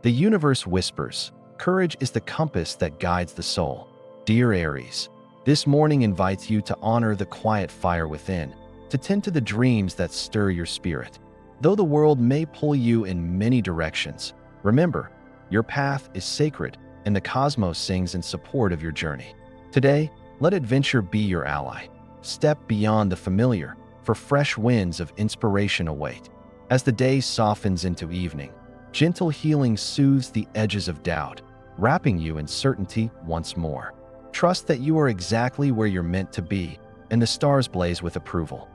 The universe whispers, courage is the compass that guides the soul. Dear Aries, this morning invites you to honor the quiet fire within, to tend to the dreams that stir your spirit. Though the world may pull you in many directions, remember, your path is sacred and the cosmos sings in support of your journey. Today, let adventure be your ally. Step beyond the familiar, for fresh winds of inspiration await. As the day softens into evening, gentle healing soothes the edges of doubt, wrapping you in certainty once more. Trust that you are exactly where you're meant to be, and the stars blaze with approval.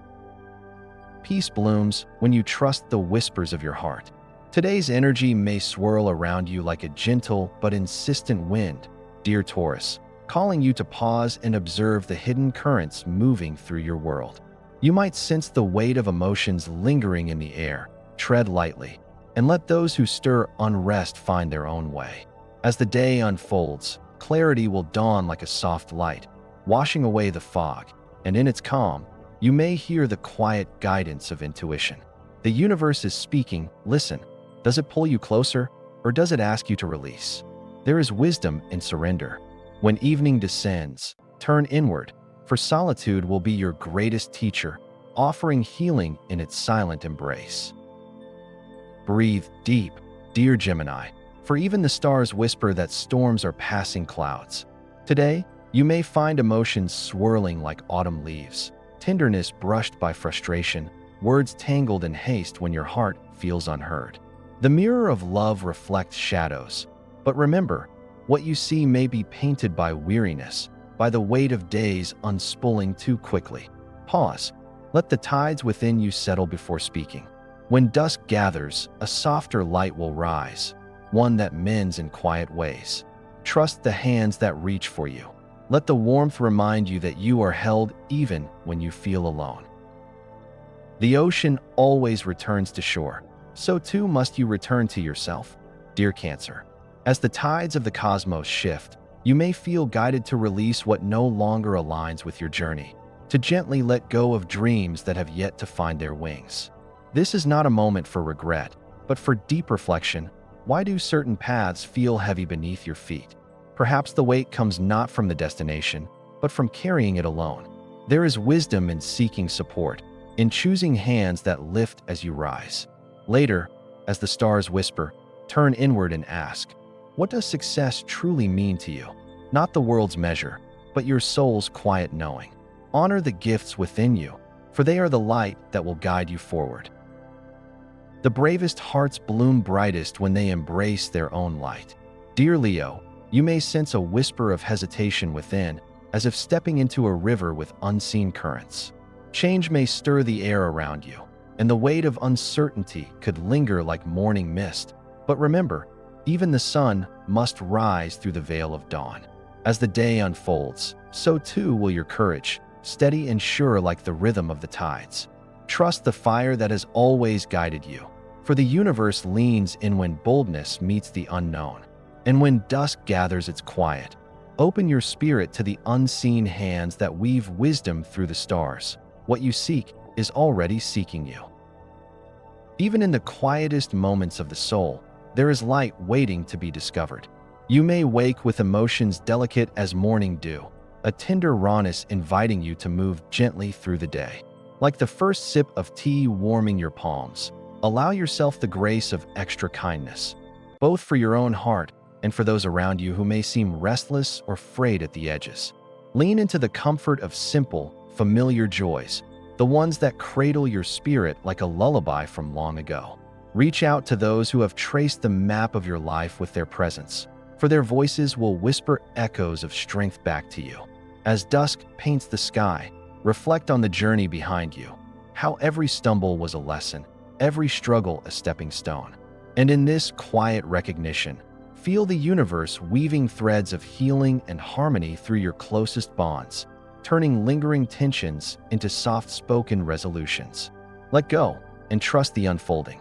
Peace blooms when you trust the whispers of your heart. Today's energy may swirl around you like a gentle but insistent wind, dear Taurus, calling you to pause and observe the hidden currents moving through your world. You might sense the weight of emotions lingering in the air. Tread lightly, and let those who stir unrest find their own way. As the day unfolds, clarity will dawn like a soft light, washing away the fog, and in its calm, you may hear the quiet guidance of intuition. The universe is speaking, listen. Does it pull you closer, or does it ask you to release? There is wisdom in surrender. When evening descends, turn inward, for solitude will be your greatest teacher, offering healing in its silent embrace. Breathe deep, dear Gemini, for even the stars whisper that storms are passing clouds. Today, you may find emotions swirling like autumn leaves, tenderness brushed by frustration, words tangled in haste when your heart feels unheard. The mirror of love reflects shadows, but remember, what you see may be painted by weariness, by the weight of days unspooling too quickly. Pause. Let the tides within you settle before speaking. When dusk gathers, a softer light will rise, one that mends in quiet ways. Trust the hands that reach for you. Let the warmth remind you that you are held even when you feel alone. The ocean always returns to shore, so too must you return to yourself, dear Cancer. As the tides of the cosmos shift, you may feel guided to release what no longer aligns with your journey, to gently let go of dreams that have yet to find their wings. This is not a moment for regret, but for deep reflection. Why do certain paths feel heavy beneath your feet? Perhaps the weight comes not from the destination, but from carrying it alone. There is wisdom in seeking support, in choosing hands that lift as you rise. Later, as the stars whisper, turn inward and ask, what does success truly mean to you? Not the world's measure, but your soul's quiet knowing. Honor the gifts within you, for they are the light that will guide you forward. The bravest hearts bloom brightest when they embrace their own light. Dear Leo, you may sense a whisper of hesitation within, as if stepping into a river with unseen currents. Change may stir the air around you, and the weight of uncertainty could linger like morning mist. But remember, even the sun must rise through the veil of dawn. As the day unfolds, so too will your courage, steady and sure like the rhythm of the tides. Trust the fire that has always guided you, for the universe leans in when boldness meets the unknown. And when dusk gathers its quiet, open your spirit to the unseen hands that weave wisdom through the stars. What you seek is already seeking you. Even in the quietest moments of the soul, there is light waiting to be discovered. You may wake with emotions delicate as morning dew, a tender rawness inviting you to move gently through the day. Like the first sip of tea warming your palms, allow yourself the grace of extra kindness, both for your own heart and for those around you who may seem restless or frayed at the edges. Lean into the comfort of simple, familiar joys, the ones that cradle your spirit like a lullaby from long ago. Reach out to those who have traced the map of your life with their presence, for their voices will whisper echoes of strength back to you. As dusk paints the sky, reflect on the journey behind you, how every stumble was a lesson, every struggle a stepping stone. And in this quiet recognition, feel the universe weaving threads of healing and harmony through your closest bonds, turning lingering tensions into soft-spoken resolutions. Let go and trust the unfolding.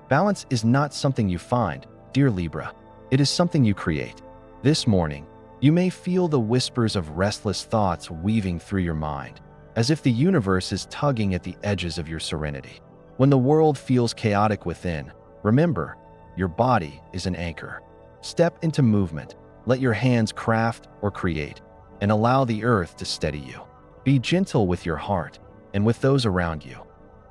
Balance is not something you find, dear Libra. It is something you create. This morning, you may feel the whispers of restless thoughts weaving through your mind, as if the universe is tugging at the edges of your serenity. When the world feels chaotic within, remember, your body is an anchor. Step into movement. Let your hands craft or create, and allow the earth to steady you. Be gentle with your heart and with those around you.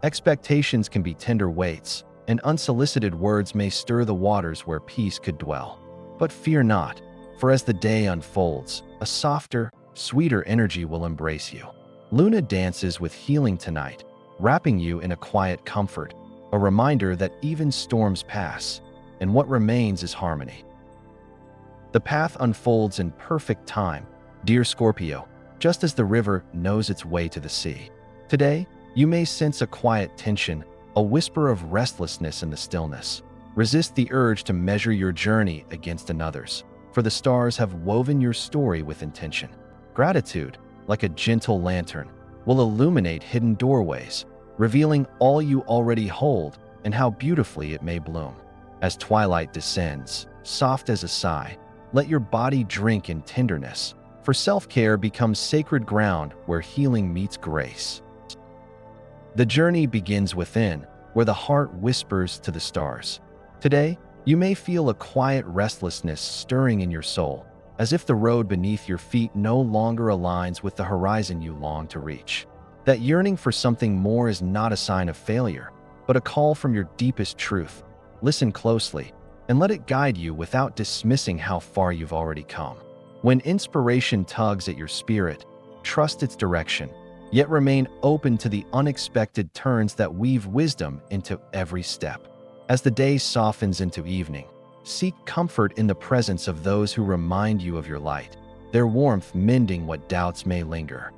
Expectations can be tender weights, and unsolicited words may stir the waters where peace could dwell. But fear not, for as the day unfolds, a softer, sweeter energy will embrace you. Luna dances with healing tonight, wrapping you in a quiet comfort, a reminder that even storms pass, and what remains is harmony. The path unfolds in perfect time, dear Scorpio, just as the river knows its way to the sea. Today, you may sense a quiet tension, a whisper of restlessness in the stillness. Resist the urge to measure your journey against another's, for the stars have woven your story with intention. Gratitude, like a gentle lantern, will illuminate hidden doorways, revealing all you already hold and how beautifully it may bloom. As twilight descends, soft as a sigh, let your body drink in tenderness, for self-care becomes sacred ground where healing meets grace. The journey begins within, where the heart whispers to the stars. Today, you may feel a quiet restlessness stirring in your soul, as if the road beneath your feet no longer aligns with the horizon you long to reach. That yearning for something more is not a sign of failure, but a call from your deepest truth. Listen closely, and let it guide you without dismissing how far you've already come. When inspiration tugs at your spirit, trust its direction, yet remain open to the unexpected turns that weave wisdom into every step. As the day softens into evening, seek comfort in the presence of those who remind you of your light, their warmth mending what doubts may linger.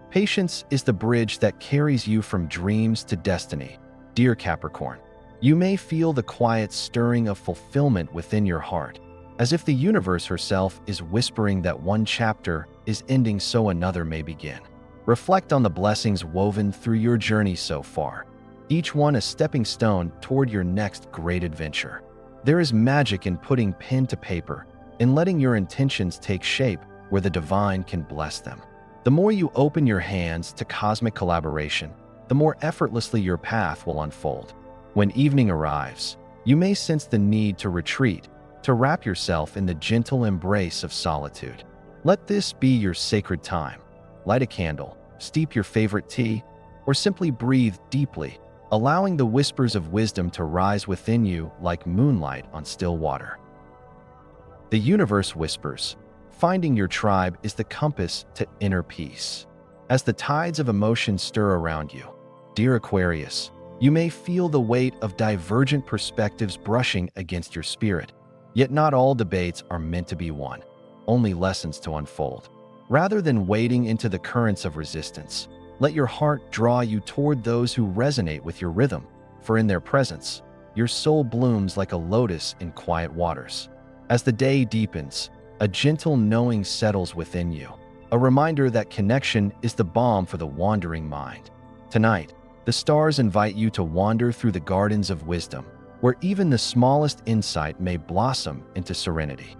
Patience is the bridge that carries you from dreams to destiny. Dear Capricorn, you may feel the quiet stirring of fulfillment within your heart, as if the universe herself is whispering that one chapter is ending so another may begin. Reflect on the blessings woven through your journey so far, each one a stepping stone toward your next great adventure. There is magic in putting pen to paper, in letting your intentions take shape where the divine can bless them. The more you open your hands to cosmic collaboration, the more effortlessly your path will unfold. When evening arrives, you may sense the need to retreat, to wrap yourself in the gentle embrace of solitude. Let this be your sacred time. Light a candle, steep your favorite tea, or simply breathe deeply, allowing the whispers of wisdom to rise within you like moonlight on still water. The universe whispers. Finding your tribe is the compass to inner peace. As the tides of emotion stir around you, dear Aquarius, you may feel the weight of divergent perspectives brushing against your spirit. Yet not all debates are meant to be won, only lessons to unfold. Rather than wading into the currents of resistance, let your heart draw you toward those who resonate with your rhythm, for in their presence, your soul blooms like a lotus in quiet waters. As the day deepens, a gentle knowing settles within you, a reminder that connection is the balm for the wandering mind. Tonight, the stars invite you to wander through the gardens of wisdom, where even the smallest insight may blossom into serenity.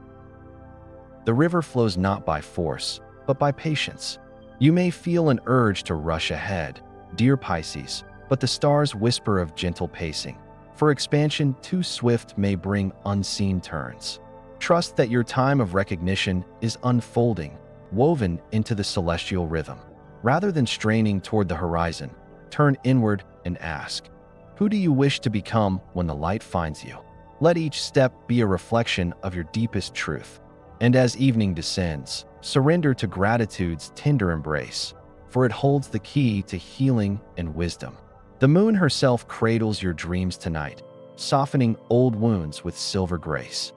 The river flows not by force, but by patience. You may feel an urge to rush ahead, dear Pisces, but the stars whisper of gentle pacing, for expansion too swift may bring unseen turns. Trust that your time of recognition is unfolding, woven into the celestial rhythm. Rather than straining toward the horizon, turn inward and ask, who do you wish to become when the light finds you? Let each step be a reflection of your deepest truth. And as evening descends, surrender to gratitude's tender embrace, for it holds the key to healing and wisdom. The moon herself cradles your dreams tonight, softening old wounds with silver grace.